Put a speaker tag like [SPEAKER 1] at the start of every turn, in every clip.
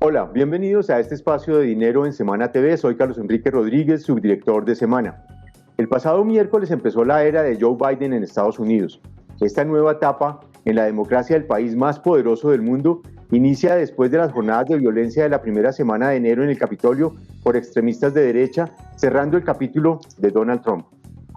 [SPEAKER 1] Hola, bienvenidos a este espacio de Dinero en Semana TV. Soy Carlos Enrique Rodríguez, subdirector de Semana. El pasado miércoles empezó la era de Joe Biden en Estados Unidos. Esta nueva etapa en la democracia del país más poderoso del mundo inicia después de las jornadas de violencia de la primera semana de enero en el Capitolio por extremistas de derecha, cerrando el capítulo de Donald Trump.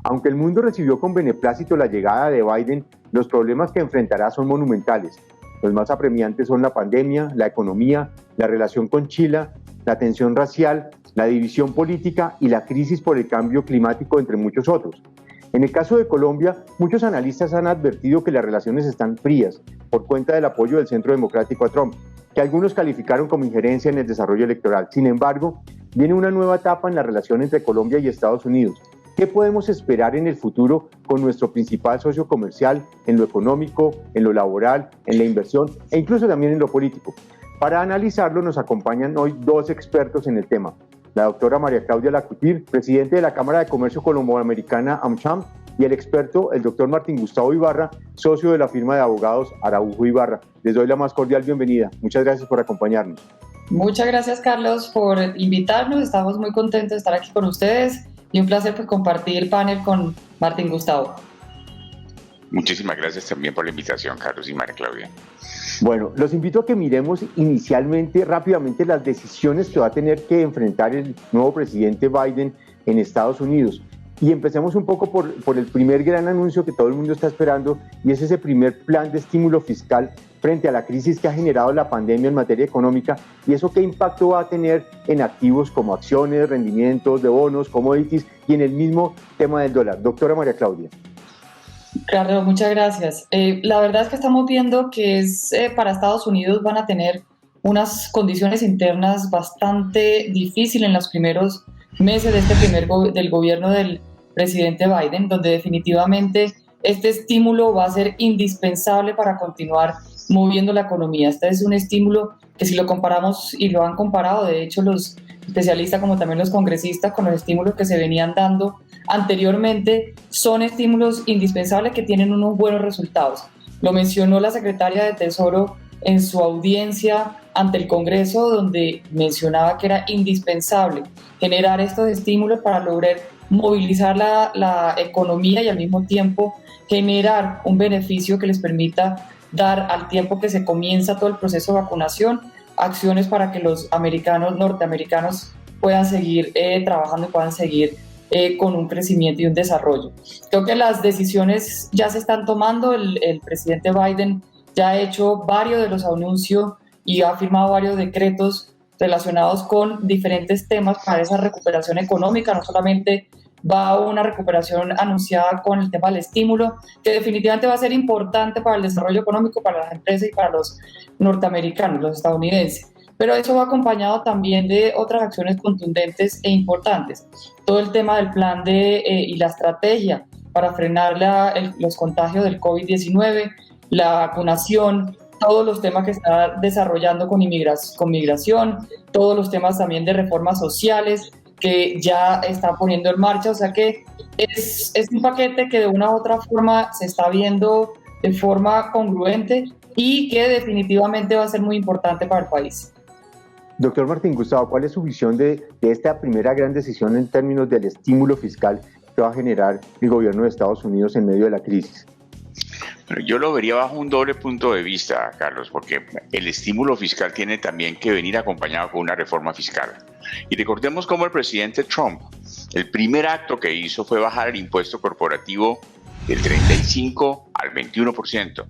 [SPEAKER 1] Aunque el mundo recibió con beneplácito la llegada de Biden, los problemas que enfrentará son monumentales. Los más apremiantes son la pandemia, la economía, la relación con China, la tensión racial, la división política y la crisis por el cambio climático, entre muchos otros. En el caso de Colombia, muchos analistas han advertido que las relaciones están frías por cuenta del apoyo del Centro Democrático a Trump, que algunos calificaron como injerencia en el desarrollo electoral. Sin embargo, viene una nueva etapa en la relación entre Colombia y Estados Unidos. ¿Qué podemos esperar en el futuro con nuestro principal socio comercial en lo económico, en lo laboral, en la inversión e incluso también en lo político? Para analizarlo nos acompañan hoy dos expertos en el tema. La doctora María Claudia Lacutir, presidente de la Cámara de Comercio Colomboamericana AmCham, y el experto, el doctor Martín Gustavo Ibarra, socio de la firma de abogados Araujo Ibarra. Les doy la más cordial bienvenida. Muchas gracias por acompañarnos.
[SPEAKER 2] Muchas gracias, Carlos, por invitarnos. Estamos muy contentos de estar aquí con ustedes y un placer compartir el panel con Martín Gustavo.
[SPEAKER 3] Muchísimas gracias también por la invitación, Carlos y María Claudia.
[SPEAKER 1] Bueno, los invito a que miremos inicialmente, rápidamente, las decisiones que va a tener que enfrentar el nuevo presidente Biden en Estados Unidos. Y empecemos un poco por el primer gran anuncio que todo el mundo está esperando, y es ese primer plan de estímulo fiscal frente a la crisis que ha generado la pandemia en materia económica, y eso qué impacto va a tener en activos como acciones, rendimientos de bonos, commodities y en el mismo tema del dólar. Doctora María Claudia.
[SPEAKER 2] Claro, muchas gracias. La verdad es que estamos viendo que para Estados Unidos van a tener unas condiciones internas bastante difíciles en los primeros meses de del gobierno del presidente Biden, donde definitivamente este estímulo va a ser indispensable para continuar moviendo la economía. Este es un estímulo que, si lo comparamos, y lo han comparado, de hecho, los especialistas como también los congresistas, con los estímulos que se venían dando anteriormente, son estímulos indispensables que tienen unos buenos resultados. Lo mencionó la secretaria de Tesoro en su audiencia ante el Congreso, donde mencionaba que era indispensable generar estos estímulos para lograr movilizar la economía y al mismo tiempo generar un beneficio que les permita dar, al tiempo que se comienza todo el proceso de vacunación, acciones para que los norteamericanos puedan seguir trabajando y puedan seguir con un crecimiento y un desarrollo. Creo que las decisiones ya se están tomando. El presidente Biden ya ha hecho varios de los anuncios y ha firmado varios decretos relacionados con diferentes temas para esa recuperación económica. No solamente va a una recuperación anunciada con el tema del estímulo, que definitivamente va a ser importante para el desarrollo económico, para las empresas y para los norteamericanos, los estadounidenses. Pero eso va acompañado también de otras acciones contundentes e importantes. Todo el tema del plan y la estrategia para frenar los contagios del COVID-19, la vacunación, todos los temas que está desarrollando con migración, todos los temas también de reformas sociales que ya está poniendo en marcha. O sea que es un paquete que de una u otra forma se está viendo de forma congruente y que definitivamente va a ser muy importante para el país.
[SPEAKER 1] Doctor Martín Gustavo, ¿cuál es su visión de esta primera gran decisión en términos del estímulo fiscal que va a generar el gobierno de Estados Unidos en medio de la crisis?
[SPEAKER 3] Bueno, yo lo vería bajo un doble punto de vista, Carlos, porque el estímulo fiscal tiene también que venir acompañado con una reforma fiscal. Y recordemos cómo el presidente Trump, el primer acto que hizo fue bajar el impuesto corporativo del 35 al 21%,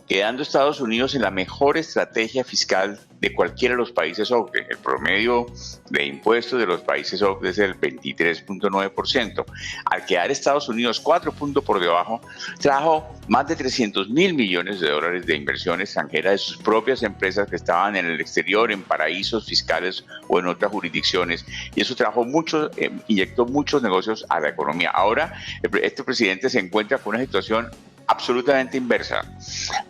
[SPEAKER 3] quedando Estados Unidos en la mejor estrategia fiscal de cualquiera de los países OCDE. El promedio de impuestos de los países OCDE es el 23.9%. Al quedar Estados Unidos 4 puntos por debajo, trajo más de 300.000 millones de dólares de inversión extranjera de sus propias empresas que estaban en el exterior, en paraísos fiscales o en otras jurisdicciones. Y eso trajo inyectó muchos negocios a la economía. Ahora, este presidente se encuentra con una situación absolutamente inversa.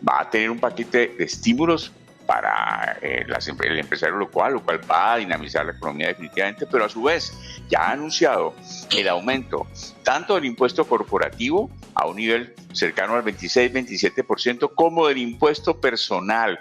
[SPEAKER 3] Va a tener un paquete de estímulos para el empresario local, lo cual va a dinamizar la economía definitivamente, pero a su vez ya ha anunciado el aumento tanto del impuesto corporativo a un nivel cercano al 26-27%, como del impuesto personal.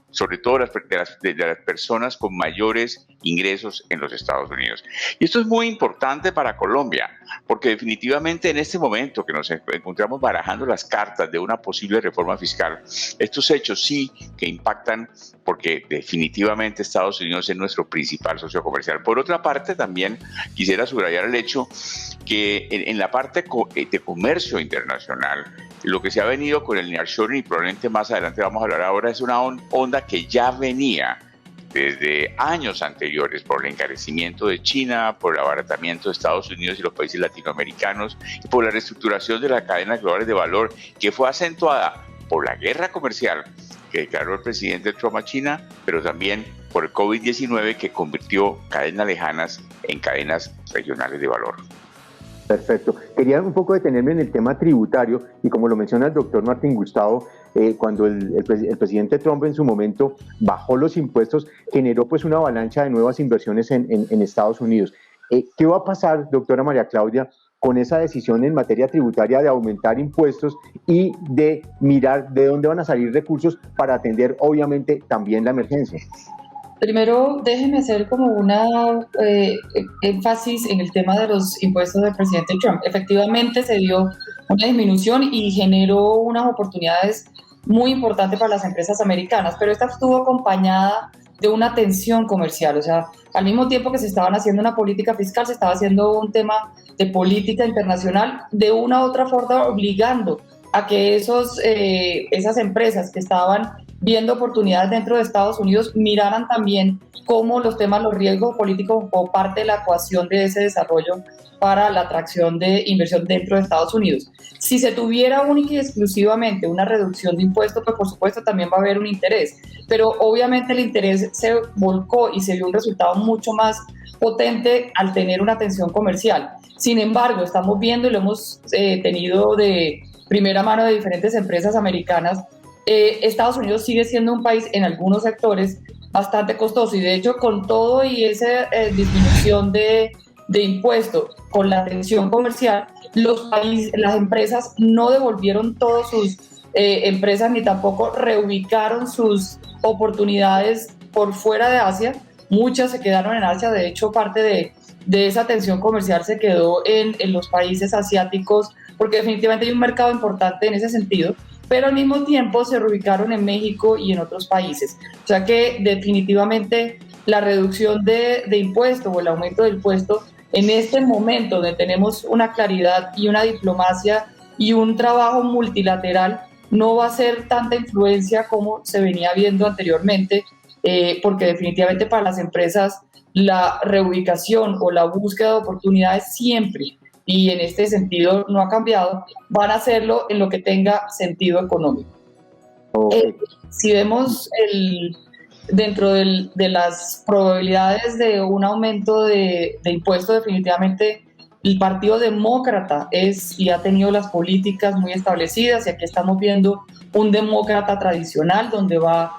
[SPEAKER 3] O sobre todo de las personas con mayores ingresos en los Estados Unidos. Y esto es muy importante para Colombia, porque definitivamente en este momento que nos encontramos barajando las cartas de una posible reforma fiscal, estos hechos sí que impactan, porque definitivamente Estados Unidos es nuestro principal socio comercial. Por otra parte, también quisiera subrayar el hecho que en la parte de comercio internacional, lo que se ha venido con el nearshoring, y probablemente más adelante vamos a hablar ahora, es una onda que ya venía desde años anteriores por el encarecimiento de China, por el abaratamiento de Estados Unidos y los países latinoamericanos y por la reestructuración de las cadenas globales de valor, que fue acentuada por la guerra comercial que declaró el presidente Trump a China, pero también por el COVID-19, que convirtió cadenas lejanas en cadenas regionales de valor.
[SPEAKER 1] Perfecto. Quería un poco detenerme en el tema tributario y como lo menciona el doctor Martín Gustavo, cuando el presidente Trump en su momento bajó los impuestos, generó pues una avalancha de nuevas inversiones en Estados Unidos. ¿Qué va a pasar, doctora María Claudia, con esa decisión en materia tributaria de aumentar impuestos y de mirar de dónde van a salir recursos para atender obviamente también la emergencia?
[SPEAKER 2] Primero, déjeme hacer como una énfasis en el tema de los impuestos del presidente Trump. Efectivamente se dio una disminución y generó unas oportunidades muy importantes para las empresas americanas, pero esta estuvo acompañada de una tensión comercial. O sea, al mismo tiempo que se estaban haciendo una política fiscal, se estaba haciendo un tema de política internacional, de una u otra forma obligando a que esas empresas que estaban viendo oportunidades dentro de Estados Unidos miraran también cómo los riesgos políticos como parte de la ecuación de ese desarrollo para la atracción de inversión dentro de Estados Unidos. Si se tuviera única y exclusivamente una reducción de impuestos, pues por supuesto también va a haber un interés, pero obviamente el interés se volcó y se vio un resultado mucho más potente al tener una tensión comercial. Sin embargo, estamos viendo y lo hemos tenido de primera mano de diferentes empresas americanas, Estados Unidos sigue siendo un país en algunos sectores bastante costoso y de hecho con todo y esa disminución de impuestos, con la tensión comercial, las empresas no devolvieron todas sus empresas ni tampoco reubicaron sus oportunidades por fuera de Asia. Muchas se quedaron en Asia, de hecho parte de esa tensión comercial se quedó en los países asiáticos, porque definitivamente hay un mercado importante en ese sentido, pero al mismo tiempo se reubicaron en México y en otros países. O sea que definitivamente la reducción de impuestos o el aumento del impuesto en este momento donde tenemos una claridad y una diplomacia y un trabajo multilateral no va a ser tanta influencia como se venía viendo anteriormente, porque definitivamente para las empresas la reubicación o la búsqueda de oportunidades siempre, y en este sentido no ha cambiado, van a hacerlo en lo que tenga sentido económico. Okay. Si vemos dentro de las probabilidades de un aumento de impuestos, definitivamente el Partido Demócrata y ha tenido las políticas muy establecidas, y aquí estamos viendo un demócrata tradicional donde va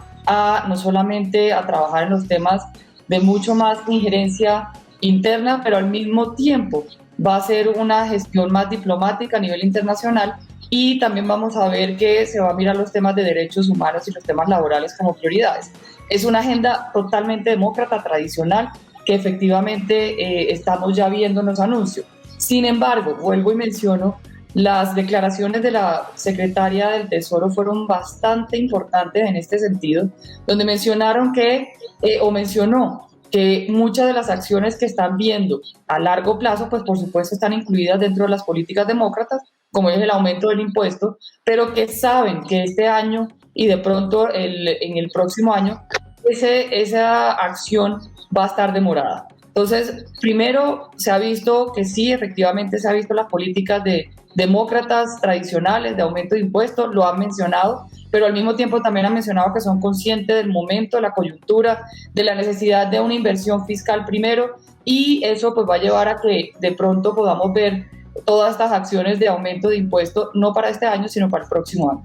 [SPEAKER 2] no solamente a trabajar en los temas de mucho más injerencia interna, pero al mismo tiempo va a ser una gestión más diplomática a nivel internacional, y también vamos a ver que se va a mirar los temas de derechos humanos y los temas laborales como prioridades. Es una agenda totalmente demócrata tradicional que efectivamente estamos ya viendo en los anuncios. Sin embargo, vuelvo y menciono, las declaraciones de la secretaria del Tesoro fueron bastante importantes en este sentido, donde mencionó que muchas de las acciones que están viendo a largo plazo, pues por supuesto están incluidas dentro de las políticas demócratas, como es el aumento del impuesto, pero que saben que este año y de pronto en el próximo año esa acción va a estar demorada. Entonces, primero se ha visto que sí, efectivamente se ha visto las políticas de demócratas tradicionales de aumento de impuestos, lo han mencionado, pero al mismo tiempo también han mencionado que son conscientes del momento, de la coyuntura, de la necesidad de una inversión fiscal primero, y eso pues va a llevar a que de pronto podamos ver todas estas acciones de aumento de impuestos, no para este año, sino para el próximo año.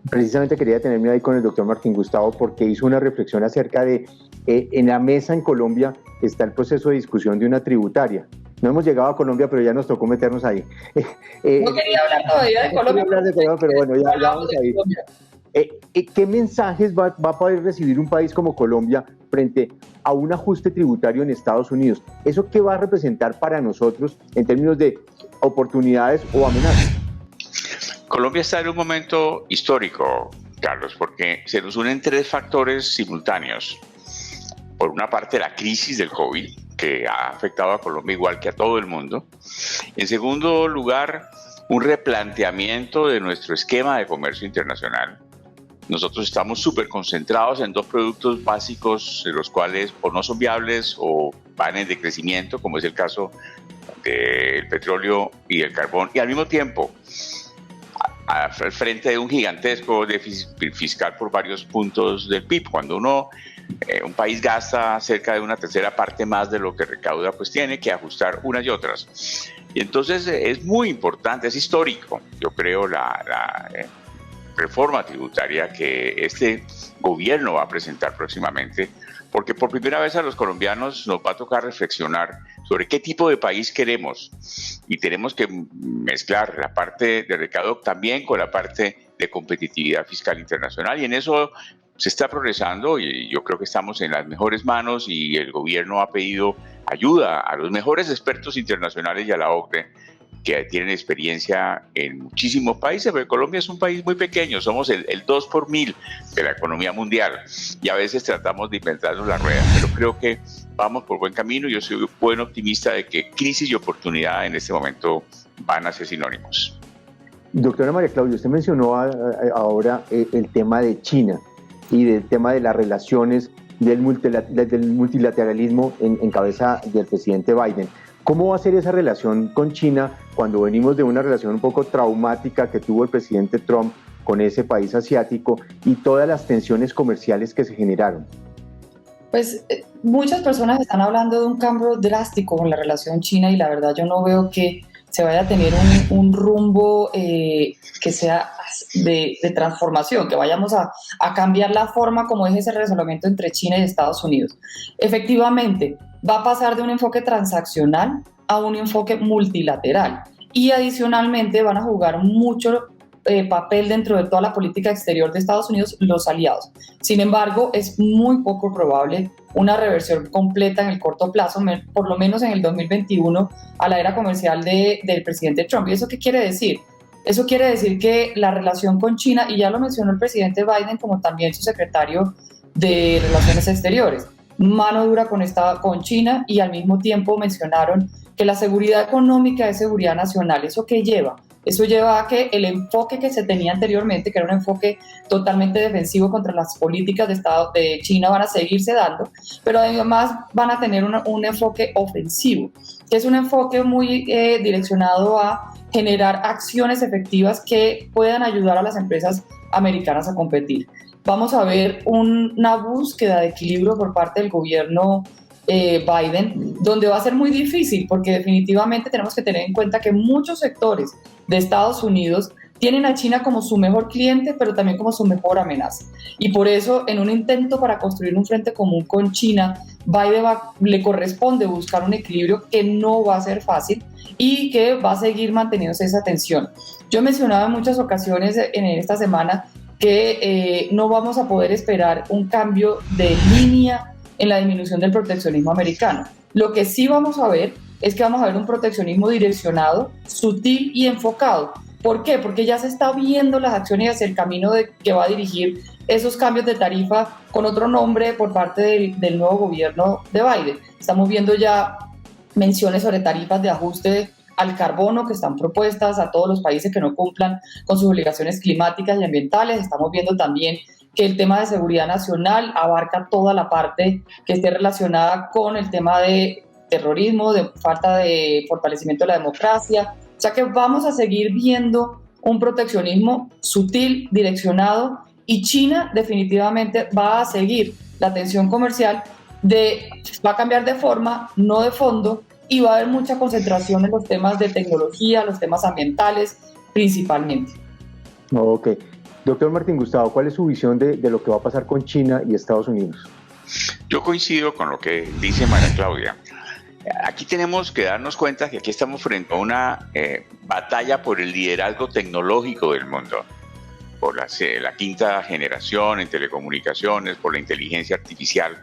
[SPEAKER 1] Precisamente quería tenerme ahí con el doctor Martín Gustavo porque hizo una reflexión acerca de, en la mesa en Colombia está el proceso de discusión de una tributaria. No hemos llegado a Colombia, pero ya nos tocó meternos ahí.
[SPEAKER 2] No quería hablar todavía de Colombia.
[SPEAKER 1] No quería hablar de Colombia, pero bueno, ya vamos ahí. ¿Qué mensajes va a poder recibir un país como Colombia frente a un ajuste tributario en Estados Unidos? ¿Eso qué va a representar para nosotros en términos de oportunidades o amenazas?
[SPEAKER 3] Colombia está en un momento histórico, Carlos, porque se nos unen tres factores simultáneos. Por una parte, la crisis del COVID, que ha afectado a Colombia igual que a todo el mundo. En segundo lugar, un replanteamiento de nuestro esquema de comercio internacional. Nosotros estamos súper concentrados en dos productos básicos, de los cuales o no son viables o van en decrecimiento, como es el caso del petróleo y el carbón, y al mismo tiempo al frente de un gigantesco déficit fiscal por varios puntos del PIB. Cuando un país gasta cerca de una tercera parte más de lo que recauda, pues tiene que ajustar unas y otras. Y entonces es muy importante, es histórico, yo creo, la reforma tributaria que este gobierno va a presentar próximamente, porque por primera vez a los colombianos nos va a tocar reflexionar sobre qué tipo de país queremos, y tenemos que mezclar la parte de recaudo también con la parte de competitividad fiscal internacional, y en eso se está progresando, y yo creo que estamos en las mejores manos, y el gobierno ha pedido ayuda a los mejores expertos internacionales y a la OCDE, que tienen experiencia en muchísimos países, porque Colombia es un país muy pequeño, somos el 2 por 1000 de la economía mundial, y a veces tratamos de inventarnos la rueda, pero creo que vamos por buen camino. Yo soy buen optimista de que crisis y oportunidad en este momento van a ser sinónimos.
[SPEAKER 1] Doctora María Claudia, usted mencionó ahora el tema de China y del tema de las relaciones del multilateralismo en cabeza del presidente Biden. ¿Cómo va a ser esa relación con China cuando venimos de una relación un poco traumática que tuvo el presidente Trump con ese país asiático y todas las tensiones comerciales que se generaron?
[SPEAKER 2] Pues muchas personas están hablando de un cambio drástico con la relación China, y la verdad yo no veo que se vaya a tener un rumbo que sea de transformación, que vayamos a cambiar la forma como es ese relacionamiento entre China y Estados Unidos. Efectivamente, va a pasar de un enfoque transaccional a un enfoque multilateral, y adicionalmente van a jugar mucho papel dentro de toda la política exterior de Estados Unidos los aliados. Sin embargo, es muy poco probable una reversión completa en el corto plazo, por lo menos en el 2021, a la era comercial del presidente Trump. ¿Y eso qué quiere decir? Eso quiere decir que la relación con China, y ya lo mencionó el presidente Biden como también su secretario de Relaciones Exteriores, mano dura con China, y al mismo tiempo mencionaron que la seguridad económica es seguridad nacional. ¿Eso qué lleva? Eso lleva a que el enfoque que se tenía anteriormente, que era un enfoque totalmente defensivo contra las políticas de Estado de China, van a seguirse dando, pero además van a tener un enfoque ofensivo, que es un enfoque muy direccionado a generar acciones efectivas que puedan ayudar a las empresas americanas a competir. Vamos a ver una búsqueda de equilibrio por parte del gobierno Biden, donde va a ser muy difícil, porque definitivamente tenemos que tener en cuenta que muchos sectores de Estados Unidos tienen a China como su mejor cliente, pero también como su mejor amenaza. Y por eso, en un intento para construir un frente común con China, Biden le corresponde buscar un equilibrio que no va a ser fácil y que va a seguir manteniéndose esa tensión. Yo he mencionado en muchas ocasiones en esta semana que no vamos a poder esperar un cambio de línea en la disminución del proteccionismo americano. Lo que sí vamos a ver es que vamos a ver un proteccionismo direccionado, sutil y enfocado. ¿Por qué? Porque ya se está viendo las acciones hacia el camino que va a dirigir esos cambios de tarifa con otro nombre por parte del nuevo gobierno de Biden. Estamos viendo ya menciones sobre tarifas de ajuste al carbono que están propuestas a todos los países que no cumplan con sus obligaciones climáticas y ambientales. Estamos viendo también que el tema de seguridad nacional abarca toda la parte que esté relacionada con el tema de terrorismo, de falta de fortalecimiento de la democracia. O sea que vamos a seguir viendo un proteccionismo sutil, direccionado, y China definitivamente va a seguir la tensión comercial, va a cambiar de forma, no de fondo, y va a haber mucha concentración en los temas de tecnología, los temas ambientales principalmente.
[SPEAKER 1] Ok. Doctor Martín Gustavo, ¿cuál es su visión de lo que va a pasar con China y Estados Unidos?
[SPEAKER 3] Yo coincido con lo que dice María Claudia. Aquí tenemos que darnos cuenta que aquí estamos frente a una batalla por el liderazgo tecnológico del mundo. por la quinta generación en telecomunicaciones, por la inteligencia artificial.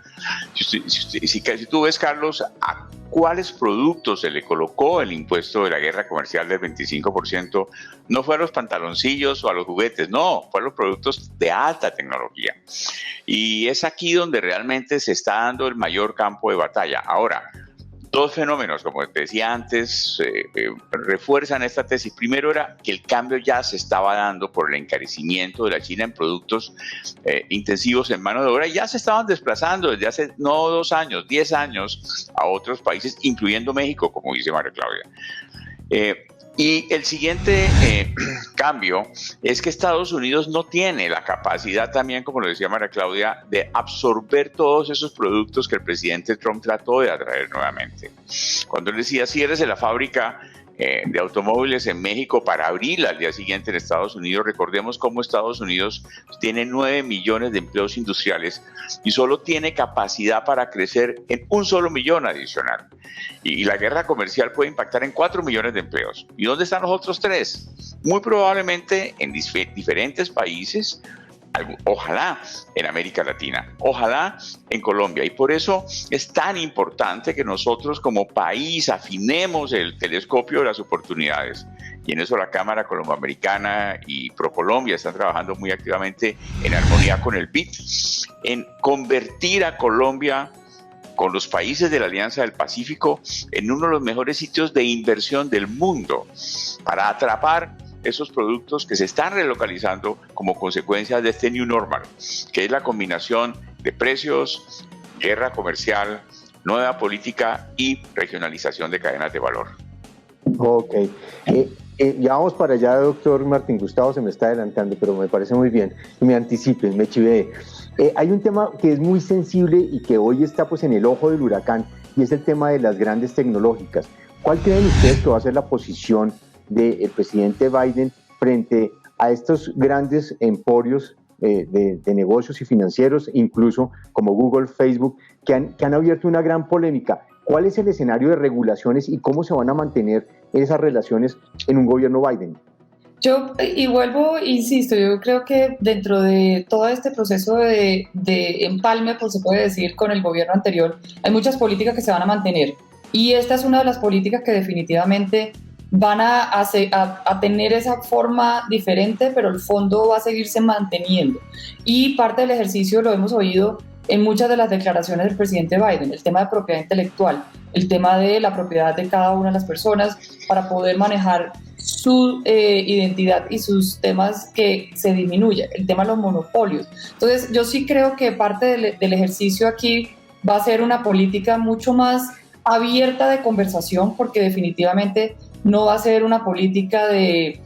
[SPEAKER 3] Si tú ves, Carlos, a cuáles productos se le colocó el impuesto de la guerra comercial del 25%, no fue a los pantaloncillos o a los juguetes, no, fue a los productos de alta tecnología. Y es aquí donde realmente se está dando el mayor campo de batalla. Ahora, dos fenómenos, como te decía antes, refuerzan esta tesis. Primero era que el cambio ya se estaba dando por el encarecimiento de la China en productos intensivos en mano de obra, y ya se estaban desplazando desde hace no 2 años, 10 años a otros países, incluyendo México, como dice María Claudia. Y el siguiente cambio es que Estados Unidos no tiene la capacidad también, como lo decía María Claudia, de absorber todos esos productos que el presidente Trump trató de atraer nuevamente. Cuando él decía, ciérrese la fábrica de automóviles en México para abrirla al día siguiente en Estados Unidos, recordemos cómo Estados Unidos tiene 9 millones de empleos industriales y solo tiene capacidad para crecer en 1 solo millón adicional. Y la guerra comercial puede impactar en 4 millones de empleos. ¿Y dónde están los otros 3? Muy probablemente en diferentes países, ojalá en América Latina, ojalá en Colombia. Y por eso es tan importante que nosotros como país afinemos el telescopio de las oportunidades. Y en eso la Cámara Colomboamericana y ProColombia están trabajando muy activamente en armonía con el BID, en convertir a Colombia con los países de la Alianza del Pacífico en uno de los mejores sitios de inversión del mundo para atrapar esos productos que se están relocalizando como consecuencia de este New Normal, que es la combinación de precios, guerra comercial, nueva política y regionalización de cadenas de valor.
[SPEAKER 1] Ok. Ya vamos para allá, doctor Martín Gustavo, se me está adelantando, pero me parece muy bien. Me anticipes, me chivé. Hay un tema que es muy sensible y que hoy está pues en el ojo del huracán, y es el tema de las grandes tecnológicas. ¿Cuál creen ustedes que va a ser la posición del presidente Biden frente a estos grandes emporios de negocios y financieros, incluso como Google, Facebook, que han abierto una gran polémica? ¿Cuál es el escenario de regulaciones y cómo se van a mantener esas relaciones en un gobierno Biden?
[SPEAKER 2] Yo, y vuelvo, insisto, yo creo que dentro de todo este proceso de empalme, pues se puede decir, con el gobierno anterior, hay muchas políticas que se van a mantener. Y esta es una de las políticas que definitivamente van a tener esa forma diferente, pero el fondo va a seguirse manteniendo. Y parte del ejercicio lo hemos oído en muchas de las declaraciones del presidente Biden, el tema de propiedad intelectual, el tema de la propiedad de cada una de las personas para poder manejar su identidad y sus temas que se disminuya, el tema de los monopolios. Entonces, yo sí creo que parte del ejercicio aquí va a ser una política mucho más abierta de conversación, porque definitivamente no va a ser una política de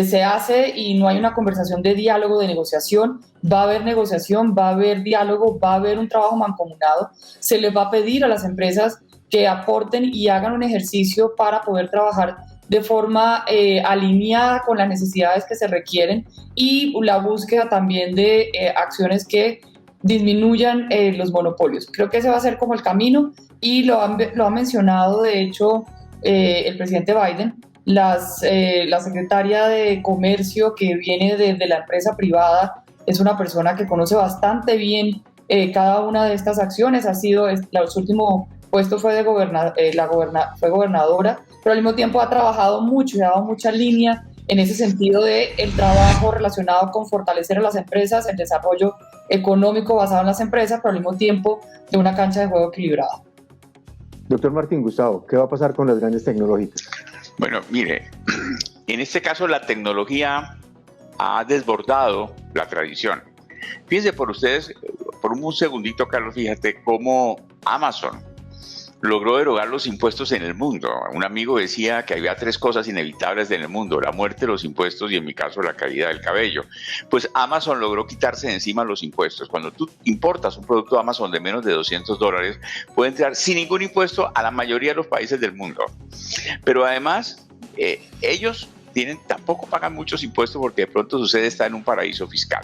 [SPEAKER 2] se hace y no hay una conversación de diálogo, de negociación. Va a haber negociación, va a haber diálogo, va a haber un trabajo mancomunado. Se les va a pedir a las empresas que aporten y hagan un ejercicio para poder trabajar de forma alineada con las necesidades que se requieren, y la búsqueda también de acciones que disminuyan los monopolios. Creo que ese va a ser como el camino, y lo ha mencionado de hecho el presidente Biden. La secretaria de Comercio, que viene de la empresa privada, es una persona que conoce bastante bien cada una de estas acciones. Su último puesto fue fue gobernadora, pero al mismo tiempo ha trabajado mucho y ha dado mucha línea en ese sentido de el trabajo relacionado con fortalecer a las empresas, el desarrollo económico basado en las empresas, pero al mismo tiempo de una cancha de juego equilibrada.
[SPEAKER 1] Doctor Martín Gustavo, ¿qué va a pasar con las grandes tecnológicas?
[SPEAKER 3] Bueno, mire, en este caso la tecnología ha desbordado la tradición. Fíjense por ustedes, por un segundito, Carlos, fíjate cómo Amazon logró derogar los impuestos en el mundo. Un amigo decía que había 3 cosas inevitables en el mundo: la muerte, los impuestos y, en mi caso, la caída del cabello. Pues Amazon logró quitarse de encima los impuestos. Cuando tú importas un producto de Amazon de menos de $200, puede entrar sin ningún impuesto a la mayoría de los países del mundo. Pero además, ellos tampoco pagan muchos impuestos, porque de pronto su sede está en un paraíso fiscal.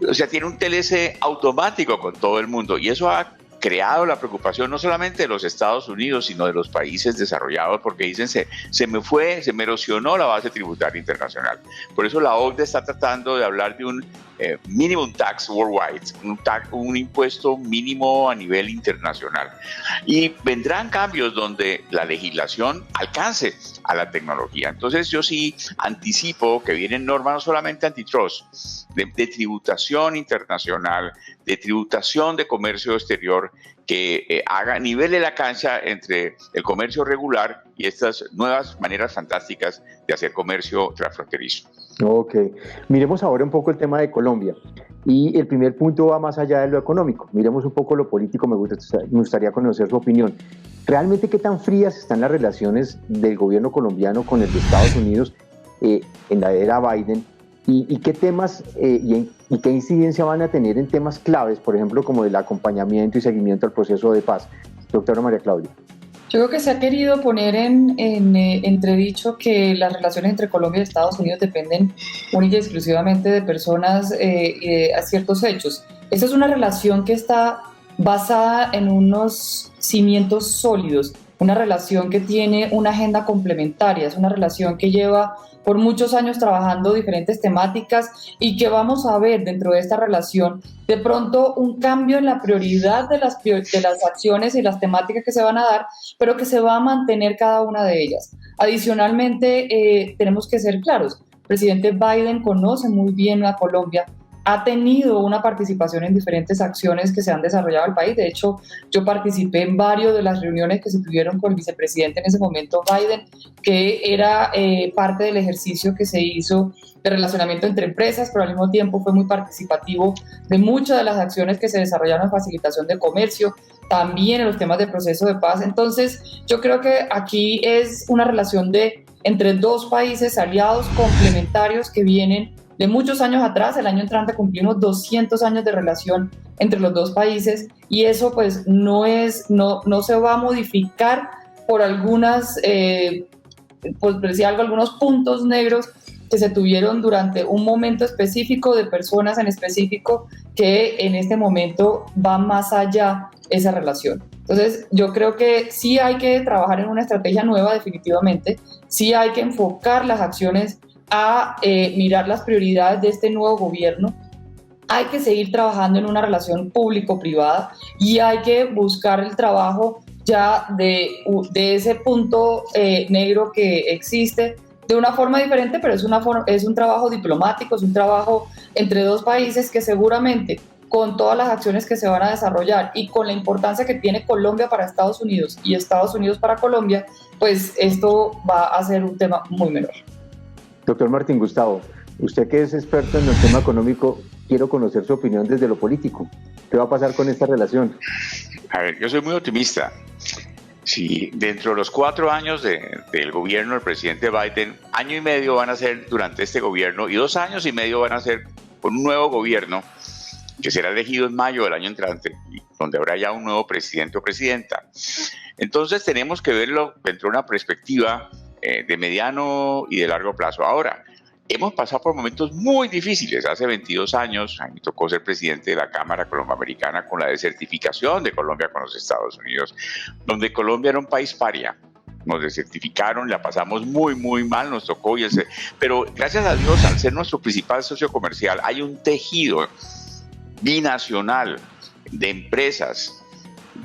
[SPEAKER 3] O sea, tiene un TLC automático con todo el mundo, y eso ha creado la preocupación no solamente de los Estados Unidos, sino de los países desarrollados, porque dicen se me erosionó la base tributaria internacional. Por eso la OCDE está tratando de hablar de un minimum tax worldwide, un impuesto mínimo a nivel internacional. Y vendrán cambios donde la legislación alcance a la tecnología. Entonces yo sí anticipo que vienen normas no solamente antitrust, de tributación internacional, de tributación de comercio exterior, que nivele la cancha entre el comercio regular y estas nuevas maneras fantásticas de hacer comercio transfronterizo.
[SPEAKER 1] Ok, miremos ahora un poco el tema de Colombia, y el primer punto va más allá de lo económico. Miremos un poco lo político. Me gustaría conocer su opinión. ¿Realmente qué tan frías están las relaciones del gobierno colombiano con el de Estados Unidos en la era Biden? ¿Y qué temas y qué incidencia van a tener en temas claves, por ejemplo, como el acompañamiento y seguimiento al proceso de paz? Doctora María Claudia.
[SPEAKER 2] Yo creo que se ha querido poner en entredicho que las relaciones entre Colombia y Estados Unidos dependen única y exclusivamente de personas y de ciertos hechos. Esta es una relación que está basada en unos cimientos sólidos, una relación que tiene una agenda complementaria, es una relación que lleva por muchos años trabajando diferentes temáticas y que vamos a ver dentro de esta relación de pronto un cambio en la prioridad de las acciones y las temáticas que se van a dar, pero que se va a mantener cada una de ellas. Adicionalmente, tenemos que ser claros, el presidente Biden conoce muy bien a Colombia, ha tenido una participación en diferentes acciones que se han desarrollado en el país. De hecho, yo participé en varias de las reuniones que se tuvieron con el vicepresidente en ese momento, Biden, que era parte del ejercicio que se hizo de relacionamiento entre empresas, pero al mismo tiempo fue muy participativo de muchas de las acciones que se desarrollaron en facilitación de comercio, también en los temas de proceso de paz. Entonces, yo creo que aquí es una relación entre dos países aliados complementarios que vienen de muchos años atrás. El año entrante cumplimos 200 años de relación entre los dos países y eso pues no se va a modificar por algunos puntos negros que se tuvieron durante un momento específico de personas en específico que en este momento va más allá esa relación. Entonces yo creo que sí hay que trabajar en una estrategia nueva definitivamente, sí hay que enfocar las acciones a mirar las prioridades de este nuevo gobierno. Hay que seguir trabajando en una relación público-privada y hay que buscar el trabajo ya de ese punto negro que existe de una forma diferente, pero es un trabajo diplomático, es un trabajo entre dos países que seguramente con todas las acciones que se van a desarrollar y con la importancia que tiene Colombia para Estados Unidos y Estados Unidos para Colombia, pues esto va a ser un tema muy menor.
[SPEAKER 1] Doctor Martín Gustavo, usted que es experto en el tema económico, quiero conocer su opinión desde lo político. ¿Qué va a pasar con esta relación?
[SPEAKER 3] A ver, yo soy muy optimista. Si dentro de los 4 años del gobierno del presidente Biden, año y medio van a ser durante este gobierno y 2 años y medio van a ser con un nuevo gobierno que será elegido en mayo del año entrante, donde habrá ya un nuevo presidente o presidenta. Entonces tenemos que verlo dentro de una perspectiva de mediano y de largo plazo. Ahora, hemos pasado por momentos muy difíciles. Hace 22 años, a mí me tocó ser presidente de la Cámara Colomboamericana con la desertificación de Colombia con los Estados Unidos, donde Colombia era un país paria. Nos desertificaron, la pasamos muy, muy mal, nos tocó. Pero gracias a Dios, al ser nuestro principal socio comercial, hay un tejido binacional de empresas,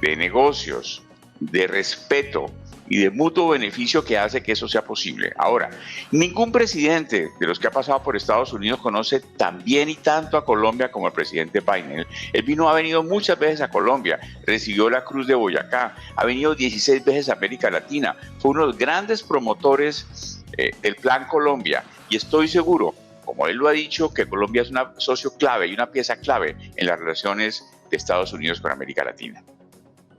[SPEAKER 3] de negocios, de respeto y de mutuo beneficio que hace que eso sea posible. Ahora, ningún presidente de los que ha pasado por Estados Unidos conoce tan bien y tanto a Colombia como el presidente Biden. Él ha venido muchas veces a Colombia, recibió la Cruz de Boyacá, ha venido 16 veces a América Latina, fue uno de los grandes promotores del Plan Colombia y estoy seguro, como él lo ha dicho, que Colombia es un socio clave y una pieza clave en las relaciones de Estados Unidos con América Latina.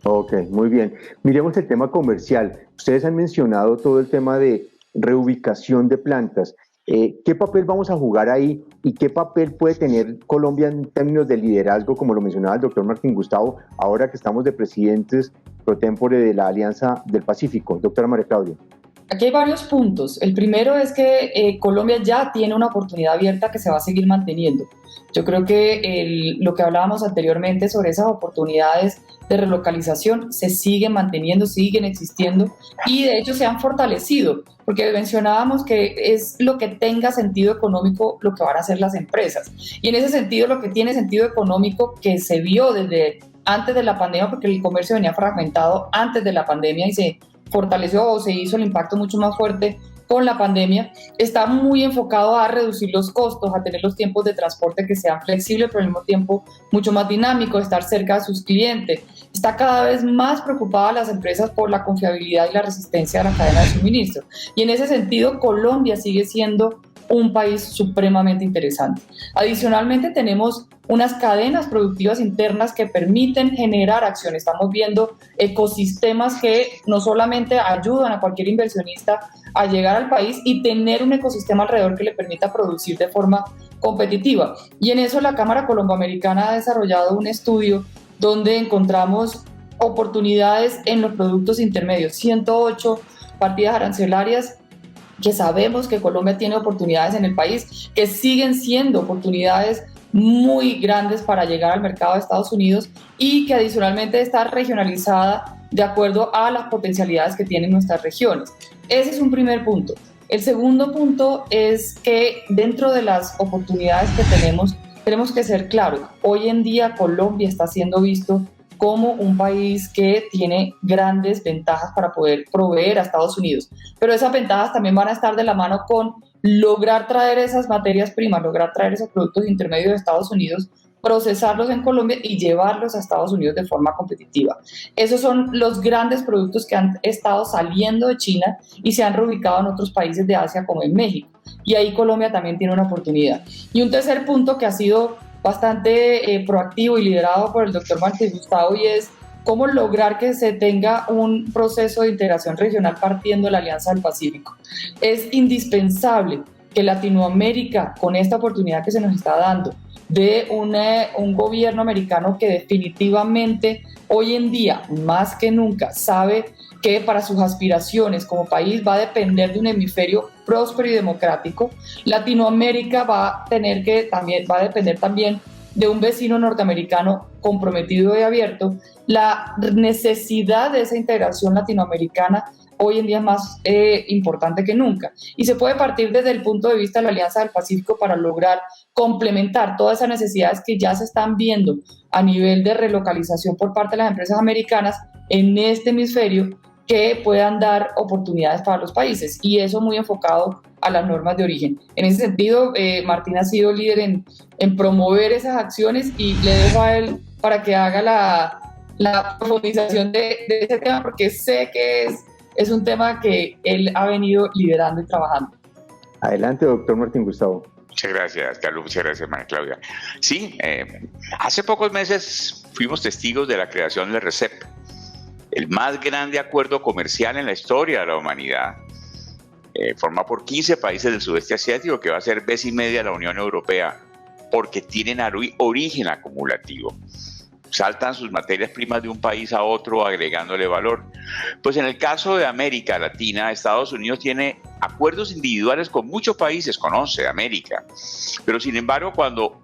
[SPEAKER 1] Ok, muy bien. Miremos el tema comercial. Ustedes han mencionado todo el tema de reubicación de plantas. ¿Qué papel vamos a jugar ahí y qué papel puede tener Colombia en términos de liderazgo, como lo mencionaba el doctor Martín Gustavo, ahora que estamos de presidentes pro tempore de la Alianza del Pacífico? Doctora María Claudia.
[SPEAKER 2] Aquí hay varios puntos. El primero es que Colombia ya tiene una oportunidad abierta que se va a seguir manteniendo. Yo creo que lo que hablábamos anteriormente sobre esas oportunidades de relocalización se siguen manteniendo, siguen existiendo y de hecho se han fortalecido, porque mencionábamos que es lo que tenga sentido económico lo que van a hacer las empresas. Y en ese sentido, lo que tiene sentido económico que se vio desde antes de la pandemia, porque el comercio venía fragmentado antes de la pandemia y se fortaleció o se hizo el impacto mucho más fuerte con la pandemia, está muy enfocado a reducir los costos, a tener los tiempos de transporte que sean flexibles, pero al mismo tiempo mucho más dinámicos, estar cerca de sus clientes. Está cada vez más preocupada las empresas por la confiabilidad y la resistencia a la cadena de suministro. Y en ese sentido, Colombia sigue siendo un país supremamente interesante. Adicionalmente, tenemos unas cadenas productivas internas que permiten generar acción. Estamos viendo ecosistemas que no solamente ayudan a cualquier inversionista a llegar al país y tener un ecosistema alrededor que le permita producir de forma competitiva. Y en eso la Cámara Colomboamericana ha desarrollado un estudio donde encontramos oportunidades en los productos intermedios, 108 partidas arancelarias que sabemos que Colombia tiene oportunidades en el país, que siguen siendo oportunidades muy grandes para llegar al mercado de Estados Unidos y que adicionalmente está regionalizada de acuerdo a las potencialidades que tienen nuestras regiones. Ese es un primer punto. El segundo punto es que dentro de las oportunidades que tenemos que ser claros. Hoy en día Colombia está siendo visto como un país que tiene grandes ventajas para poder proveer a Estados Unidos. Pero esas ventajas también van a estar de la mano con lograr traer esas materias primas, lograr traer esos productos intermedios de Estados Unidos, procesarlos en Colombia y llevarlos a Estados Unidos de forma competitiva. Esos son los grandes productos que han estado saliendo de China y se han reubicado en otros países de Asia como en México. Y ahí Colombia también tiene una oportunidad. Y un tercer punto que ha sido bastante proactivo y liderado por el doctor Martín Gustavo, y es cómo lograr que se tenga un proceso de integración regional partiendo de la Alianza del Pacífico. Es indispensable que Latinoamérica, con esta oportunidad que se nos está dando, de un gobierno americano que definitivamente hoy en día, más que nunca, sabe que para sus aspiraciones como país va a depender de un hemisferio próspero y democrático. Latinoamérica va a depender también de un vecino norteamericano comprometido y abierto. La necesidad de esa integración latinoamericana hoy en día es más importante que nunca. Y se puede partir desde el punto de vista de la Alianza del Pacífico para lograr complementar todas esas necesidades que ya se están viendo a nivel de relocalización por parte de las empresas americanas en este hemisferio, que puedan dar oportunidades para los países, y eso muy enfocado a las normas de origen. En ese sentido, Martín ha sido líder en promover esas acciones y le dejo a él para que haga la profundización de ese tema, porque sé que es un tema que él ha venido liderando y trabajando.
[SPEAKER 1] Adelante, doctor Martín Gustavo.
[SPEAKER 3] Muchas gracias, Carlos. Muchas gracias, María Claudia. Sí, hace pocos meses fuimos testigos de la creación del RCEP, el más grande acuerdo comercial en la historia de la humanidad. Forma por 15 países del sudeste asiático, que va a ser vez y media la Unión Europea, porque tienen origen acumulativo. Saltan sus materias primas de un país a otro agregándole valor. Pues en el caso de América Latina, Estados Unidos tiene acuerdos individuales con muchos países, con 11 de América. Pero sin embargo, cuando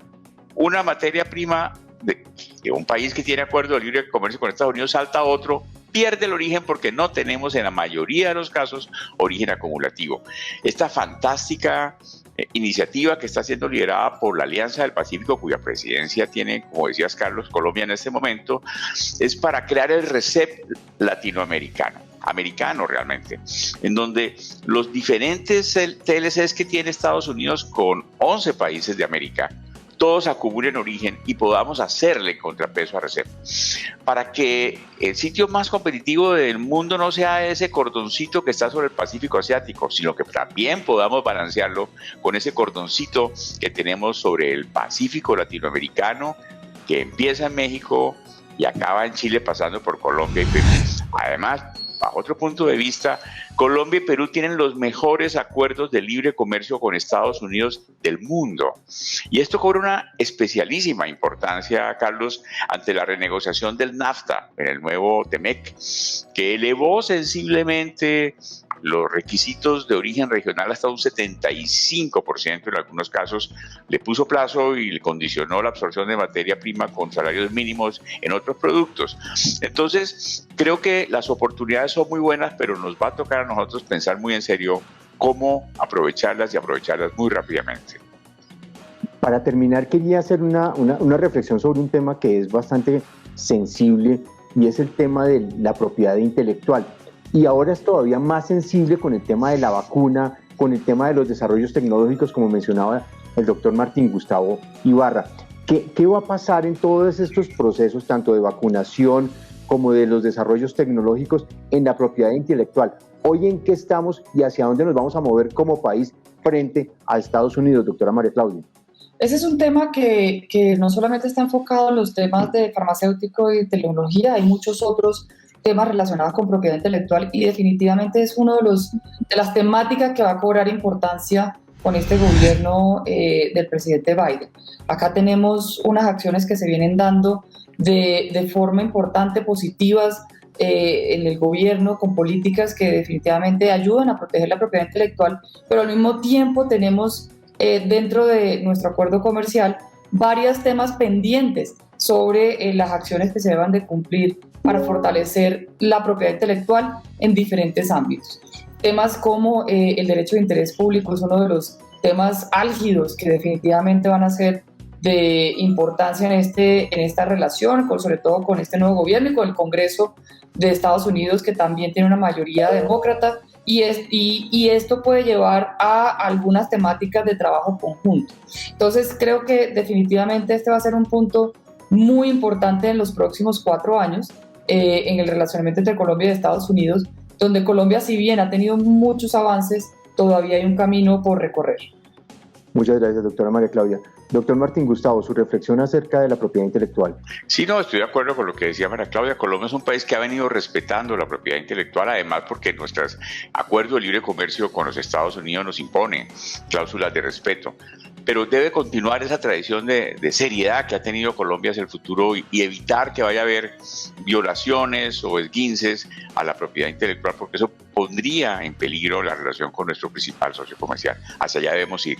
[SPEAKER 3] una materia prima de un país que tiene acuerdo de libre comercio con Estados Unidos salta a otro, pierde el origen porque no tenemos en la mayoría de los casos origen acumulativo. Esta fantástica iniciativa que está siendo liderada por la Alianza del Pacífico, cuya presidencia tiene, como decías Carlos, Colombia en este momento, es para crear el RCEP americano realmente, en donde los diferentes TLCs que tiene Estados Unidos con 11 países de América, todos acumulen origen y podamos hacerle contrapeso a RCEP, para que el sitio más competitivo del mundo no sea ese cordoncito que está sobre el Pacífico Asiático, sino que también podamos balancearlo con ese cordoncito que tenemos sobre el Pacífico Latinoamericano, que empieza en México y acaba en Chile, pasando por Colombia y Perú. Además, bajo otro punto de vista, Colombia y Perú tienen los mejores acuerdos de libre comercio con Estados Unidos del mundo. Y esto cobra una especialísima importancia, Carlos, ante la renegociación del NAFTA, en el nuevo TEMEC, que elevó sensiblemente los requisitos de origen regional hasta un 75% en algunos casos, le puso plazo y le condicionó la absorción de materia prima con salarios mínimos en otros productos. Entonces, creo que las oportunidades son muy buenas, pero nos va a tocar a nosotros pensar muy en serio cómo aprovecharlas y aprovecharlas muy rápidamente.
[SPEAKER 1] Para terminar, quería hacer una reflexión sobre un tema que es bastante sensible y es el tema de la propiedad intelectual. Y ahora es todavía más sensible con el tema de la vacuna, con el tema de los desarrollos tecnológicos, como mencionaba el doctor Martín Gustavo Ibarra. ¿Qué va a pasar en todos estos procesos, tanto de vacunación como de los desarrollos tecnológicos en la propiedad intelectual? ¿Hoy en qué estamos y hacia dónde nos vamos a mover como país frente a Estados Unidos, doctora María Claudia?
[SPEAKER 2] Ese es un tema que no solamente está enfocado en los temas de farmacéutico y tecnología, hay muchos otros temas relacionados con propiedad intelectual y definitivamente es uno de las temáticas que va a cobrar importancia con este gobierno del presidente Biden. Acá tenemos unas acciones que se vienen dando de forma importante, positivas en el gobierno, con políticas que definitivamente ayudan a proteger la propiedad intelectual, pero al mismo tiempo tenemos dentro de nuestro acuerdo comercial varios temas pendientes sobre las acciones que se deban de cumplir para fortalecer la propiedad intelectual en diferentes ámbitos. Temas como el derecho de interés público es uno de los temas álgidos que definitivamente van a ser de importancia en esta relación, sobre todo con este nuevo gobierno y con el Congreso de Estados Unidos, que también tiene una mayoría demócrata, y esto puede llevar a algunas temáticas de trabajo conjunto. Entonces creo que definitivamente este va a ser un punto muy importante en los próximos 4 años en el relacionamiento entre Colombia y Estados Unidos, donde Colombia, si bien ha tenido muchos avances, todavía hay un camino por recorrer.
[SPEAKER 1] Muchas gracias, doctora María Claudia. Doctor Martín Gustavo, su reflexión acerca de la propiedad intelectual.
[SPEAKER 3] Sí, no, estoy de acuerdo con lo que decía María Claudia. Colombia es un país que ha venido respetando la propiedad intelectual, además porque nuestros acuerdos de libre comercio con los Estados Unidos nos imponen cláusulas de respeto. Pero debe continuar esa tradición de seriedad que ha tenido Colombia hacia el futuro y evitar que vaya a haber violaciones o esguinces a la propiedad intelectual, porque eso pondría en peligro la relación con nuestro principal socio comercial. Hacia allá debemos ir.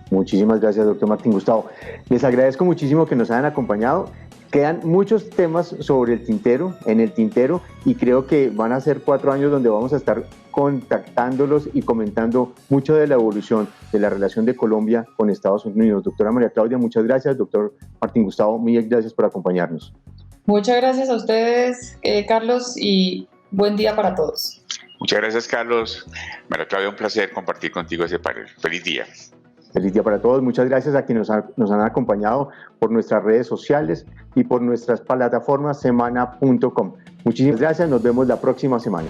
[SPEAKER 1] Muchísimas gracias, doctor Martín Gustavo. Les agradezco muchísimo que nos hayan acompañado. Quedan muchos temas sobre en el tintero, y creo que van a ser 4 años donde vamos a estar contactándolos y comentando mucho de la evolución de la relación de Colombia con Estados Unidos. Doctora María Claudia, muchas gracias. Doctor Martín Gustavo, mil gracias por acompañarnos.
[SPEAKER 2] Muchas gracias a ustedes, Carlos, y buen día para todos.
[SPEAKER 3] Muchas gracias, Carlos. María Claudia, un placer compartir contigo ese panel. Feliz día.
[SPEAKER 1] Feliz día para todos. Muchas gracias a quienes nos han acompañado por nuestras redes sociales y por nuestras plataformas semana.com. Muchísimas gracias. Nos vemos la próxima semana.